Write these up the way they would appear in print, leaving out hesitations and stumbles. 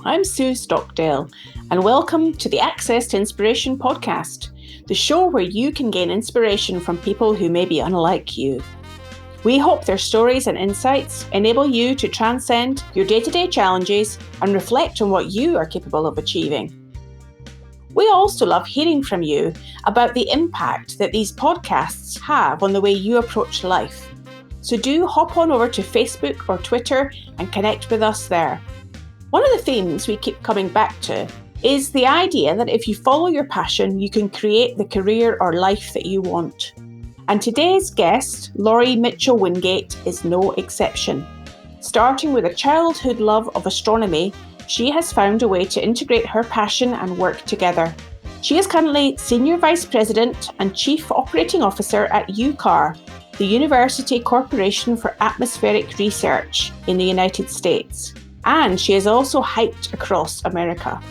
I'm Sue Stockdale, and welcome to the Access to Inspiration podcast, the show where you can gain inspiration from people who may be unlike you. We hope their stories and insights enable you to transcend your day-to-day challenges and reflect on what you are capable of achieving. We also love hearing from you about the impact that these podcasts have on the way you approach life. So do hop on over to Facebook or Twitter and connect with us there. One of the themes we keep coming back to is the idea that if you follow your passion, you can create the career or life that you want. And today's guest, Lory Mitchell Wingate, is no exception. Starting with a childhood love of astronomy, she has found a way to integrate her passion and work together. She is currently Senior Vice President and Chief Operating Officer at UCAR, the University Corporation for Atmospheric Research in the United States. And she is also hiked across America.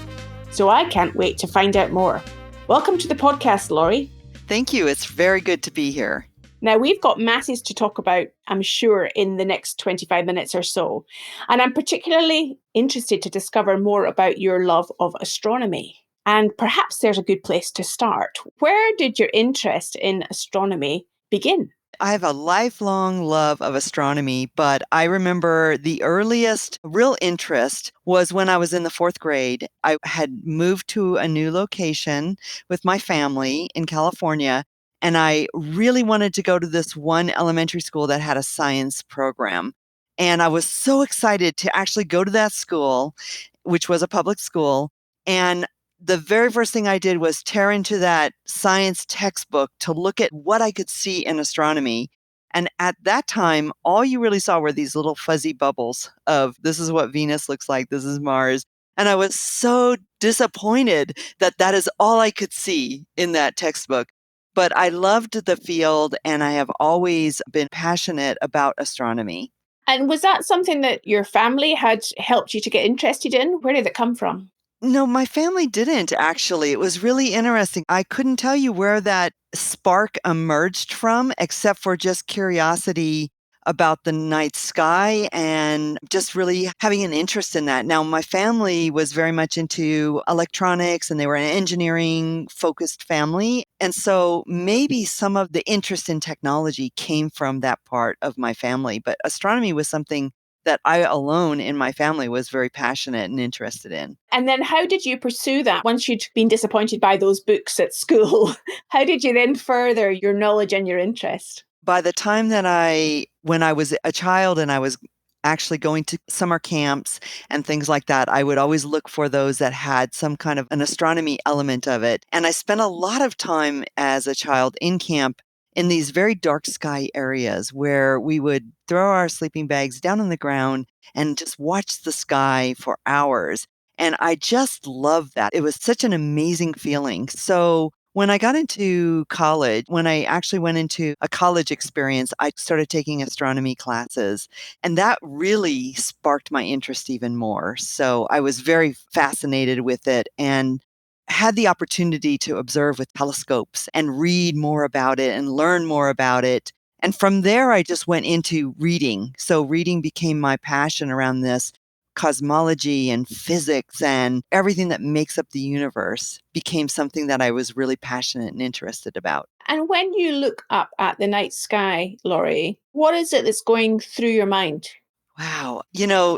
So I can't wait to find out more. Welcome to the podcast, Lory. Thank you. It's very good to be here. Now, we've got masses to talk about, I'm sure, in the next 25 minutes or so. And I'm particularly interested to discover more about your love of astronomy. And perhaps there's a good place to start. Where did your interest in astronomy begin? I have a lifelong love of astronomy, but I remember the earliest real interest was when I was in the fourth grade. I had moved to a new location with my family in California, and I really wanted to go to this one elementary school that had a science program. And I was so excited to actually go to that school, which was a public school. And the very first thing I did was tear into that science textbook to look at what I could see in astronomy. And at that time, all you really saw were these little fuzzy bubbles of this is what Venus looks like, this is Mars. And I was so disappointed that that is all I could see in that textbook. But I loved the field, and I have always been passionate about astronomy. And was that something that your family had helped you to get interested in? Where did it come from? No, my family didn't actually. It was really interesting. I couldn't tell you where that spark emerged from, except for just curiosity about the night sky and just really having an interest in that. Now, my family was very much into electronics and they were an engineering focused family. And so maybe some of the interest in technology came from that part of my family, but astronomy was something that I alone in my family was very passionate and interested in. And then how did you pursue that once you'd been disappointed by those books at school? How did you then further your knowledge and your interest? By the time that when I was a child and I was actually going to summer camps and things like that, I would always look for those that had some kind of an astronomy element of it. And I spent a lot of time as a child in camp in these very dark sky areas where we would throw our sleeping bags down on the ground and just watch the sky for hours. And I just loved that. It was such an amazing feeling. So when I got into college, when I actually went into a college experience, I started taking astronomy classes. And that really sparked my interest even more. So I was very fascinated with it and had the opportunity to observe with telescopes and read more about it and learn more about it. And from there, I just went into reading. So reading became my passion around this. Cosmology and physics and everything that makes up the universe became something that I was really passionate and interested about. And when you look up at the night sky, Lory, what is it that's going through your mind? Wow.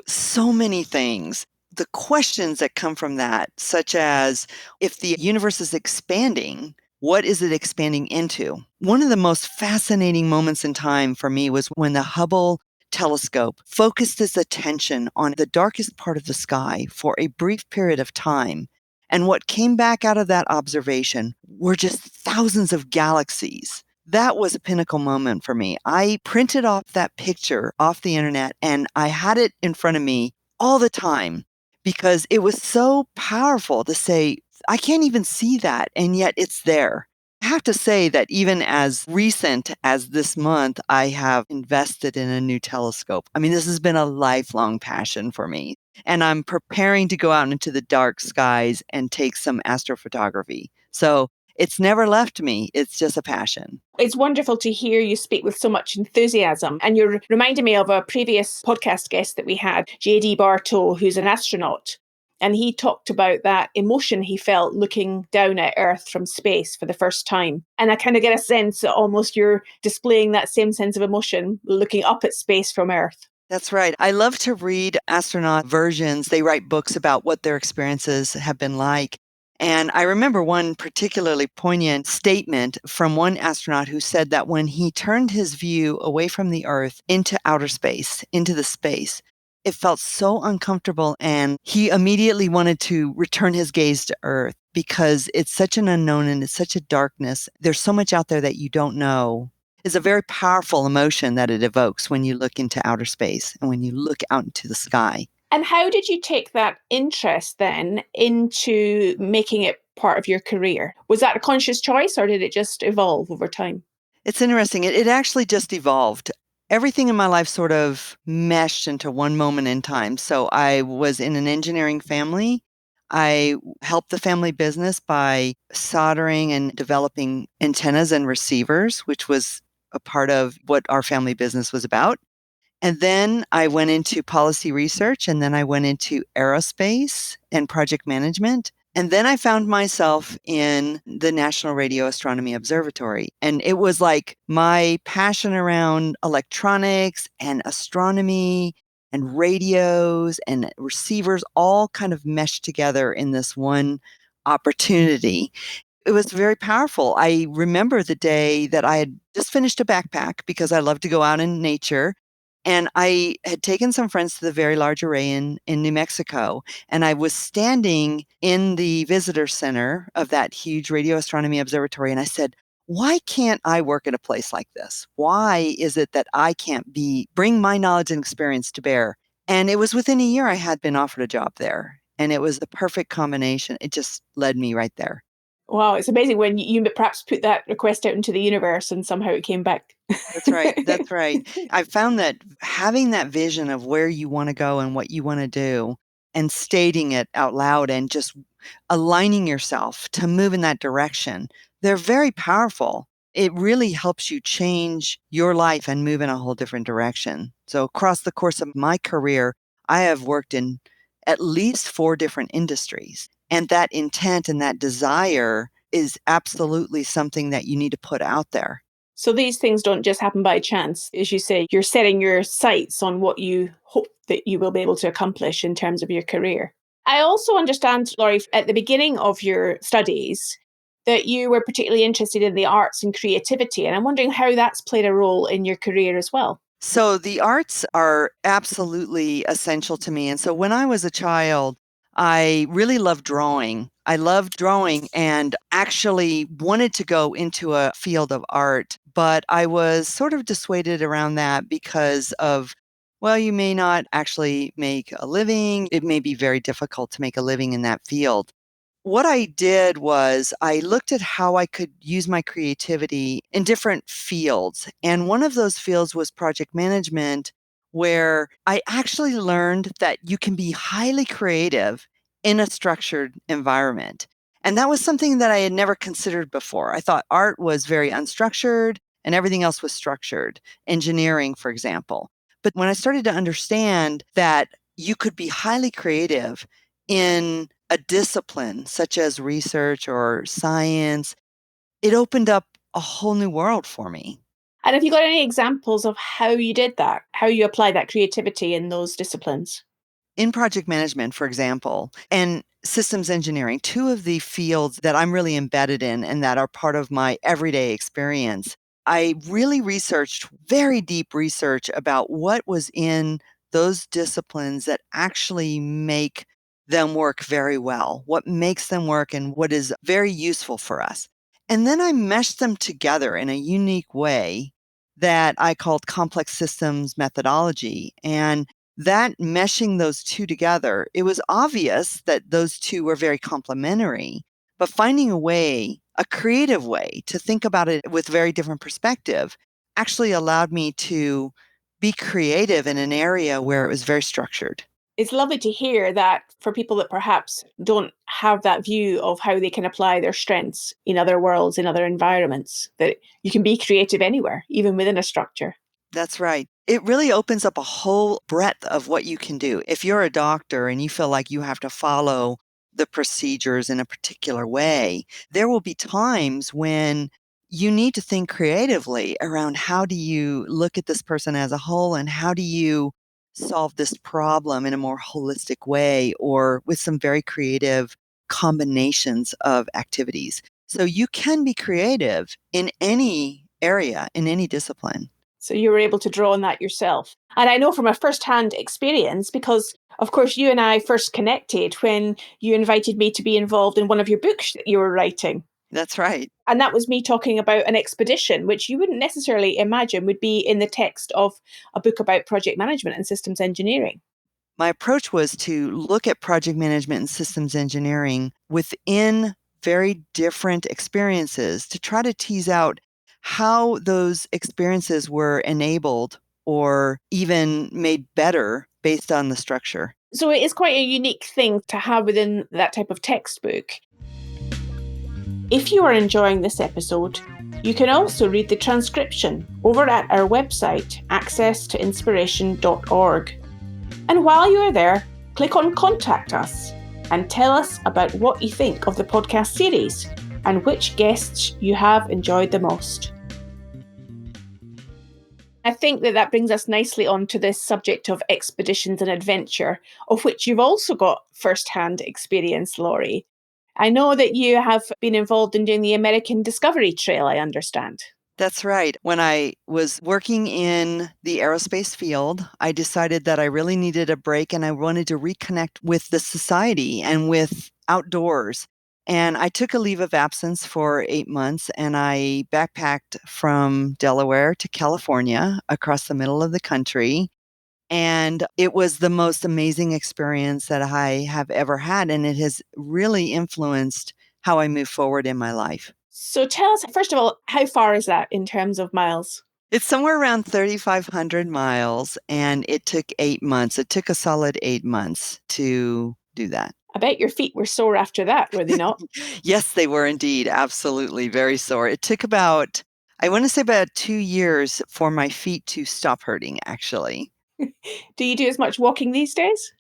So many things. The questions that come from that, such as if the universe is expanding, what is it expanding into? One of the most fascinating moments in time for me was when the Hubble telescope focused its attention on the darkest part of the sky for a brief period of time. And what came back out of that observation were just thousands of galaxies. That was a pinnacle moment for me. I printed off that picture off the internet and I had it in front of me all the time because it was so powerful to say, I can't even see that, and yet it's there. I have to say that even as recent as this month, I have invested in a new telescope. I mean, this has been a lifelong passion for me. And I'm preparing to go out into the dark skies and take some astrophotography. So it's never left me. It's just a passion. It's wonderful to hear you speak with so much enthusiasm. And you're reminding me of a previous podcast guest that we had, JD Bartow, who's an astronaut. And he talked about that emotion he felt looking down at Earth from space for the first time. And I kind of get a sense that almost you're displaying that same sense of emotion looking up at space from Earth. That's right. I love to read astronaut versions. They write books about what their experiences have been like. And I remember one particularly poignant statement from one astronaut who said that when he turned his view away from the Earth into outer space, into the space, it felt so uncomfortable. And he immediately wanted to return his gaze to Earth because it's such an unknown and it's such a darkness. There's so much out there that you don't know. It's a very powerful emotion that it evokes when you look into outer space and when you look out into the sky. And how did you take that interest then into making it part of your career? Was that a conscious choice or did it just evolve over time? It's interesting. It actually just evolved. Everything in my life sort of meshed into one moment in time. So I was in an engineering family. I helped the family business by soldering and developing antennas and receivers, which was a part of what our family business was about. And then I went into policy research, and then I went into aerospace and project management. And then I found myself in the National Radio Astronomy Observatory. And it was like my passion around electronics and astronomy and radios and receivers all kind of meshed together in this one opportunity. It was very powerful. I remember the day that I had just finished a backpack because I love to go out in nature. And I had taken some friends to the Very Large Array in New Mexico. And I was standing in the visitor center of that huge radio astronomy observatory. And I said, why can't I work at a place like this? Why is it that I can't bring my knowledge and experience to bear? And it was within a year I had been offered a job there. And it was the perfect combination. It just led me right there. Wow, it's amazing when you perhaps put that request out into the universe and somehow it came back. That's right. That's right. I found that having that vision of where you want to go and what you want to do and stating it out loud and just aligning yourself to move in that direction, they're very powerful. It really helps you change your life and move in a whole different direction. So, across the course of my career, I have worked in at least 4 different industries. And that intent and that desire is absolutely something that you need to put out there. So these things don't just happen by chance. As you say, you're setting your sights on what you hope that you will be able to accomplish in terms of your career. I also understand, Lory, at the beginning of your studies, that you were particularly interested in the arts and creativity. And I'm wondering how that's played a role in your career as well. So the arts are absolutely essential to me. And so when I was a child, I really loved drawing. I loved drawing and actually wanted to go into a field of art, but I was sort of dissuaded around that because of, well, you may not actually make a living. It may be very difficult to make a living in that field. What I did was I looked at how I could use my creativity in different fields. And one of those fields was project management, where I actually learned that you can be highly creative in a structured environment. And that was something that I had never considered before. I thought art was very unstructured and everything else was structured, engineering, for example. But when I started to understand that you could be highly creative in a discipline such as research or science, it opened up a whole new world for me. And have you got any examples of how you did that, how you applied that creativity in those disciplines? In project management, for example, and systems engineering, 2 of the fields that I'm really embedded in and that are part of my everyday experience, I really researched very deep research about what was in those disciplines that actually make them work very well, what makes them work, and what is very useful for us. And then I meshed them together in a unique way that I called complex systems methodology. And that meshing those 2 together, it was obvious that those 2 were very complementary, but finding a way, a creative way to think about it with very different perspective actually allowed me to be creative in an area where it was very structured. It's lovely to hear that for people that perhaps don't have that view of how they can apply their strengths in other worlds, in other environments, that you can be creative anywhere, even within a structure. That's right. It really opens up a whole breadth of what you can do. If you're a doctor and you feel like you have to follow the procedures in a particular way, there will be times when you need to think creatively around how do you look at this person as a whole and how do you solve this problem in a more holistic way or with some very creative combinations of activities. So you can be creative in any area, in any discipline. So you were able to draw on that yourself. And I know from a first-hand experience, because of course you and I first connected when you invited me to be involved in one of your books that you were writing. That's right. And that was me talking about an expedition, which you wouldn't necessarily imagine would be in the text of a book about project management and systems engineering. My approach was to look at project management and systems engineering within very different experiences to try to tease out how those experiences were enabled or even made better based on the structure. So it is quite a unique thing to have within that type of textbook. If you are enjoying this episode, you can also read the transcription over at our website, accesstoinspiration.org. And while you are there, click on Contact Us and tell us about what you think of the podcast series and which guests you have enjoyed the most. I think that brings us nicely on to this subject of expeditions and adventure, of which you've also got first-hand experience, Lory. I know that you have been involved in doing the American Discovery Trail, I understand. That's right. When I was working in the aerospace field, I decided that I really needed a break and I wanted to reconnect with the society and with outdoors. And I took a leave of absence for 8 months and I backpacked from Delaware to California across the middle of the country. And it was the most amazing experience that I have ever had. And it has really influenced how I move forward in my life. So tell us, first of all, how far is that in terms of miles? It's somewhere around 3,500 miles, and it took 8 months. It took a solid 8 months to do that. I bet your feet were sore after that, were they not? Yes, they were indeed. Absolutely. Very sore. It took about, I want to say about 2 years for my feet to stop hurting, actually. Do you do as much walking these days?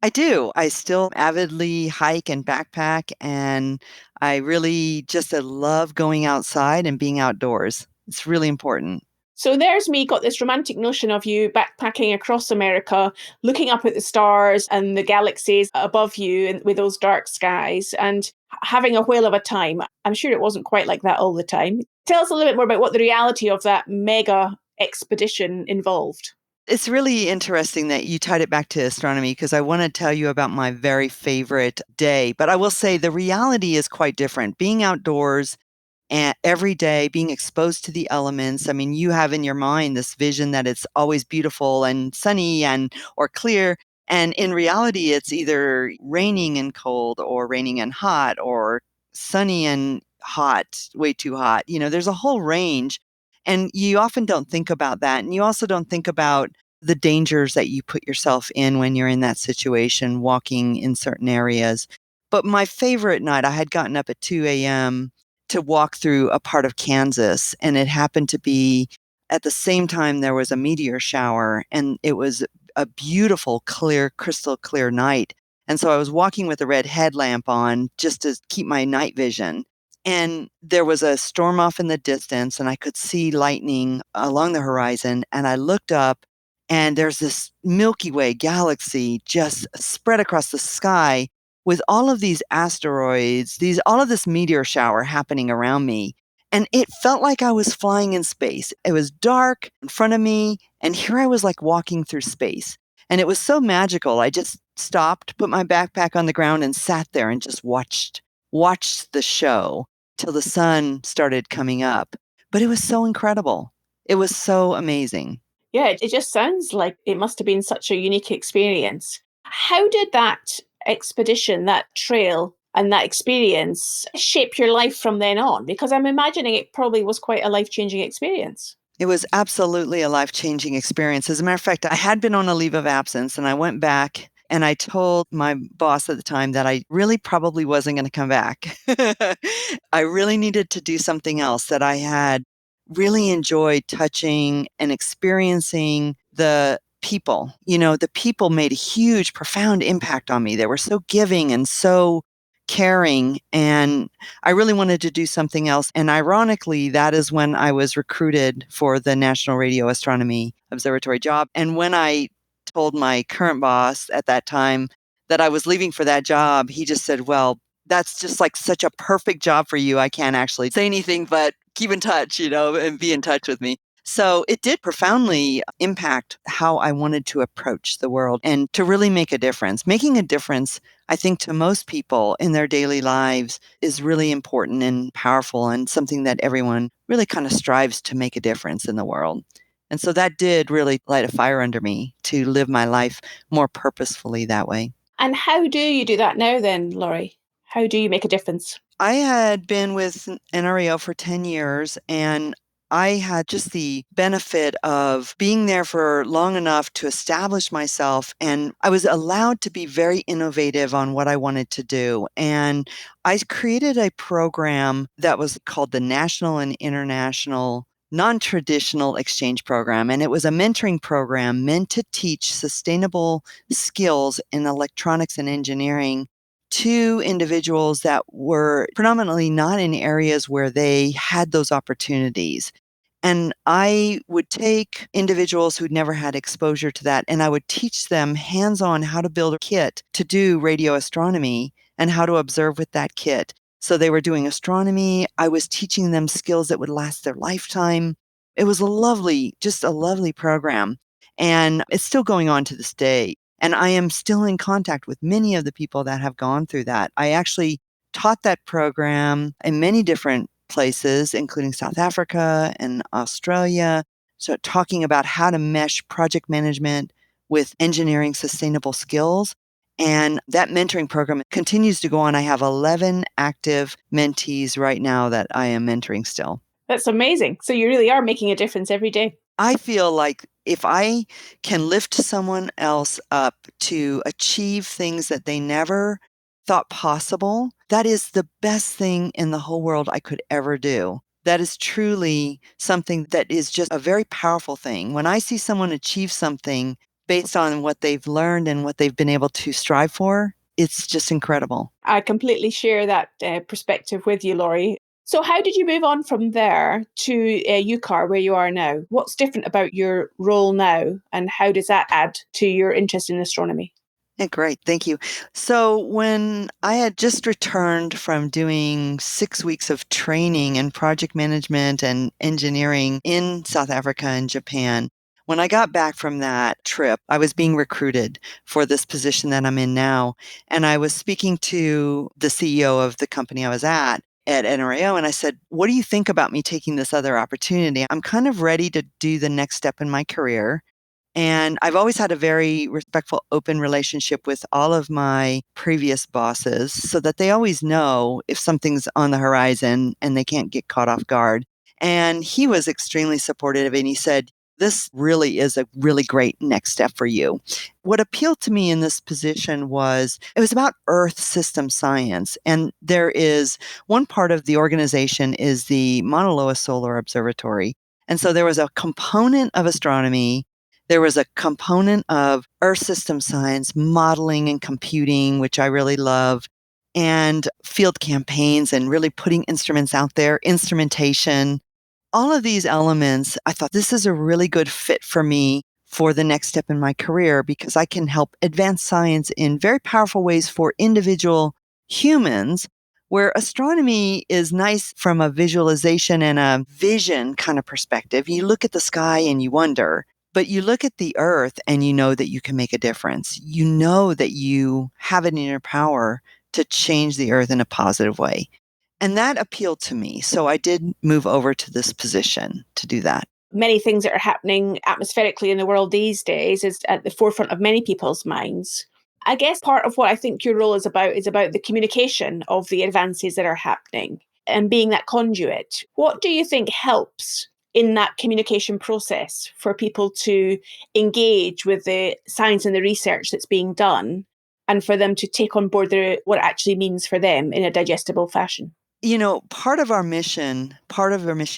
I do. I still avidly hike and backpack, and I really just love going outside and being outdoors. It's really important. So there's me, got this romantic notion of you backpacking across America, looking up at the stars and the galaxies above you and with those dark skies and having a whale of a time. I'm sure it wasn't quite like that all the time. Tell us a little bit more about what the reality of that mega expedition involved. It's really interesting that you tied it back to astronomy because I want to tell you about my very favorite day. But I will say the reality is quite different. Being outdoors and every day, being exposed to the elements. I mean, you have in your mind this vision that it's always beautiful and sunny and or clear. And in reality, it's either raining and cold or raining and hot or sunny and hot, way too hot. There's a whole range. And you often don't think about that. And you also don't think about the dangers that you put yourself in when you're in that situation, walking in certain areas. But my favorite night, I had gotten up at 2 a.m. to walk through a part of Kansas, and it happened to be at the same time there was a meteor shower, and it was a beautiful, clear, crystal clear night. And so I was walking with a red headlamp on just to keep my night vision. And there was a storm off in the distance, and I could see lightning along the horizon. And I looked up, and there's this Milky Way galaxy just spread across the sky with all of these asteroids, all of this meteor shower happening around me. And it felt like I was flying in space. It was dark in front of me, and here I was like walking through space. And it was so magical. I just stopped, put my backpack on the ground, and sat there and just watched the show till the sun started coming up. But it was so incredible. It was so amazing. Yeah, it just sounds like it must have been such a unique experience. How did that expedition, that trail, and that experience shape your life from then on? Because I'm imagining it probably was quite a life-changing experience. It was absolutely a life-changing experience. As a matter of fact, I had been on a leave of absence and I went back and I told my boss at the time that I really probably wasn't going to come back. I really needed to do something else, that I had really enjoyed touching and experiencing the people. The people made a huge, profound impact on me. They were so giving and so caring, and I really wanted to do something else. And ironically, that is when I was recruited for the National Radio Astronomy Observatory job. And when I told my current boss at that time that I was leaving for that job, he just said, well, that's just like such a perfect job for you. I can't actually say anything but keep in touch, and be in touch with me. So it did profoundly impact how I wanted to approach the world and to really make a difference. Making a difference, I think, to most people in their daily lives is really important and powerful, and something that everyone really kind of strives to make a difference in the world. And so that did really light a fire under me to live my life more purposefully that way. And how do you do that now then, Lory? How do you make a difference? I had been with NRAO for 10 years, and I had just the benefit of being there for long enough to establish myself, and I was allowed to be very innovative on what I wanted to do. And I created a program that was called the National and International Non-Traditional Exchange Program, and it was a mentoring program meant to teach sustainable skills in electronics and engineering to individuals that were predominantly not in areas where they had those opportunities. And I would take individuals who'd never had exposure to that, and I would teach them hands-on how to build a kit to do radio astronomy and how to observe with that kit. So they were doing astronomy. I was teaching them skills that would last their lifetime. It was just a lovely program. And it's still going on to this day. And I am still in contact with many of the people that have gone through that. I actually taught that program in many different places, including South Africa and Australia. So, talking about how to mesh project management with engineering sustainable skills. And that mentoring program continues to go on. I have 11 active mentees right now that I am mentoring still. That's amazing. So you really are making a difference every day. I feel like if I can lift someone else up to achieve things that they never thought possible, that is the best thing in the whole world I could ever do. That is truly something that is just a very powerful thing. When I see someone achieve something based on what they've learned and what they've been able to strive for, it's just incredible. I completely share that perspective with you, Lory. So how did you move on from there to UCAR, where you are now? What's different about your role now, and how does that add to your interest in astronomy? Yeah, great. Thank you. So when I had just returned from doing 6 weeks of training in project management and engineering in South Africa and Japan, when I got back from that trip, I was being recruited for this position that I'm in now. And I was speaking to the CEO of the company I was at NRAO, and I said, what do you think about me taking this other opportunity? I'm kind of ready to do the next step in my career. And I've always had a very respectful, open relationship with all of my previous bosses so that they always know if something's on the horizon and they can't get caught off guard. And he was extremely supportive, and he said, this really is a really great next step for you. What appealed to me in this position was it was about Earth system science. And there is one part of the organization is the Mauna Loa Solar Observatory. And so there was a component of astronomy. There was a component of Earth system science, modeling and computing, which I really love, and field campaigns and really putting instruments out there, instrumentation. All of these elements, I thought this is a really good fit for me for the next step in my career because I can help advance science in very powerful ways for individual humans, where astronomy is nice from a visualization and a vision kind of perspective. You look at the sky and you wonder, but you look at the earth and you know that you can make a difference. You know that you have it in your power to change the earth in a positive way. And that appealed to me. So I did move over to this position to do that. Many things that are happening atmospherically in the world these days is at the forefront of many people's minds. I guess part of what I think your role is about the communication of the advances that are happening and being that conduit. What do you think helps in that communication process for people to engage with the science and the research that's being done and for them to take on board what it actually means for them in a digestible fashion? Part of our mission,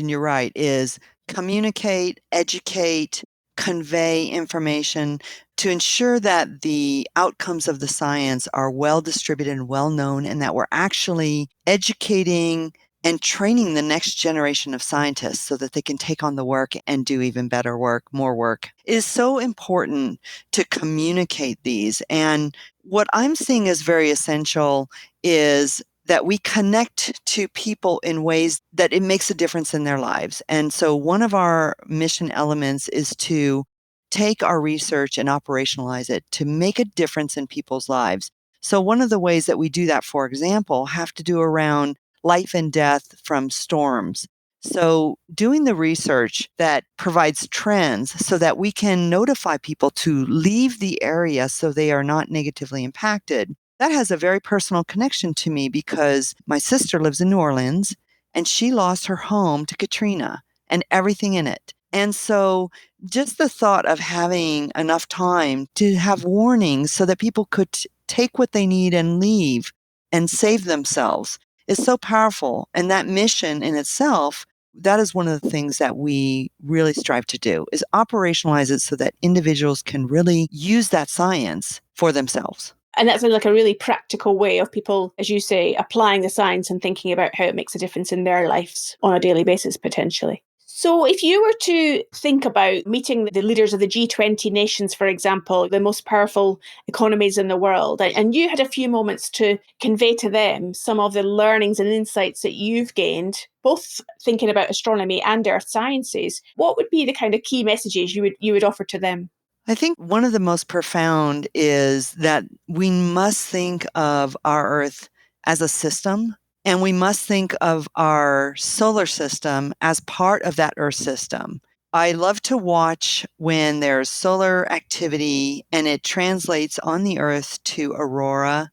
you're right, is communicate, educate, convey information to ensure that the outcomes of the science are well distributed and well known, and that we're actually educating and training the next generation of scientists so that they can take on the work and do even better work, more work. It is so important to communicate these. And what I'm seeing as very essential is that we connect to people in ways that it makes a difference in their lives. And so one of our mission elements is to take our research and operationalize it to make a difference in people's lives. So one of the ways that we do that, for example, have to do around life and death from storms. So doing the research that provides trends so that we can notify people to leave the area so they are not negatively impacted. That has a very personal connection to me because my sister lives in New Orleans and she lost her home to Katrina and everything in it. And so just the thought of having enough time to have warnings so that people could take what they need and leave and save themselves is so powerful. And that mission in itself, that is one of the things that we really strive to do, is operationalize it so that individuals can really use that science for themselves. And that's like a really practical way of people, as you say, applying the science and thinking about how it makes a difference in their lives on a daily basis, potentially. So if you were to think about meeting the leaders of the G20 nations, for example, the most powerful economies in the world, and you had a few moments to convey to them some of the learnings and insights that you've gained, both thinking about astronomy and earth sciences, what would be the kind of key messages you would offer to them? I think one of the most profound is that we must think of our Earth as a system, and we must think of our solar system as part of that Earth system. I love to watch when there's solar activity and it translates on the Earth to aurora,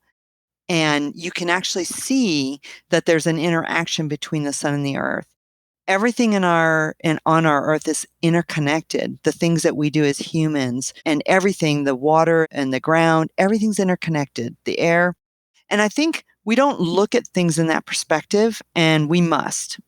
and you can actually see that there's an interaction between the sun and the Earth. Everything on our earth is interconnected. The things that we do as humans and everything, the water and the ground, everything's interconnected, the air. And I think we don't look at things in that perspective, and we must,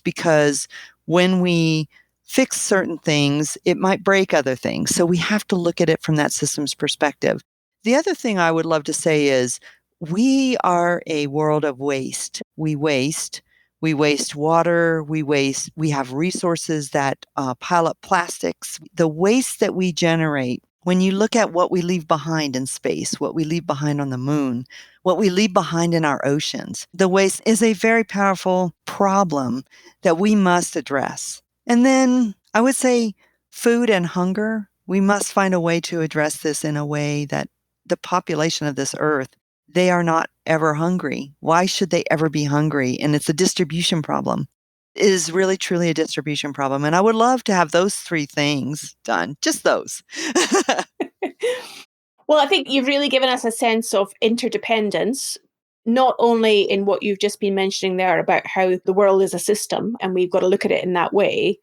because when we fix certain things, it might break other things. So we have to look at it from that system's perspective. The other thing I would love to say is we are a world of waste. We waste water, we have resources that pile up plastics. The waste that we generate, when you look at what we leave behind in space, what we leave behind on the moon, what we leave behind in our oceans, the waste is a very powerful problem that we must address. And then I would say food and hunger, we must find a way to address this in a way that the population of this earth, they are not ever hungry. Why should they ever be hungry? And it's a distribution problem. It is really, truly a distribution problem. And I would love to have those three things done, just those. Well, I think you've really given us a sense of interdependence, not only in what you've just been mentioning there about how the world is a system and we've got to look at it in that way,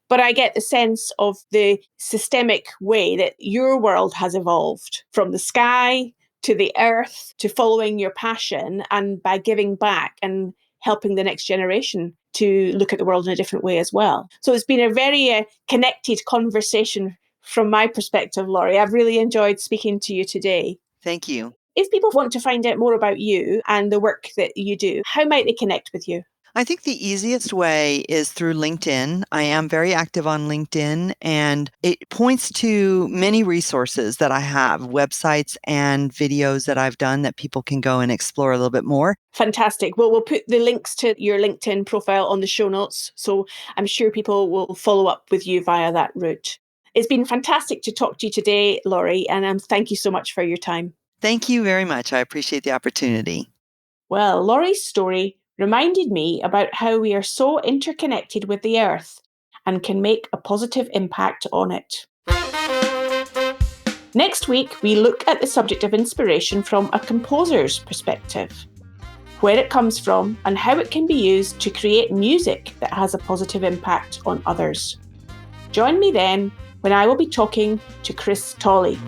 but I get the sense of the systemic way that your world has evolved from the sky to the earth, to following your passion, and by giving back and helping the next generation to look at the world in a different way as well. So it's been a very connected conversation from my perspective, Lory. I've really enjoyed speaking to you today. Thank you. If people want to find out more about you and the work that you do, how might they connect with you? I think the easiest way is through LinkedIn. I am very active on LinkedIn, and it points to many resources that I have, websites and videos that I've done that people can go and explore a little bit more. Fantastic. Well, we'll put the links to your LinkedIn profile on the show notes, so I'm sure people will follow up with you via that route. It's been fantastic to talk to you today, Lory, and thank you so much for your time. Thank you very much. I appreciate the opportunity. Well, Lory's story reminded me about how we are so interconnected with the earth and can make a positive impact on it. Next week, we look at the subject of inspiration from a composer's perspective, where it comes from and how it can be used to create music that has a positive impact on others. Join me then when I will be talking to Chris Tolley.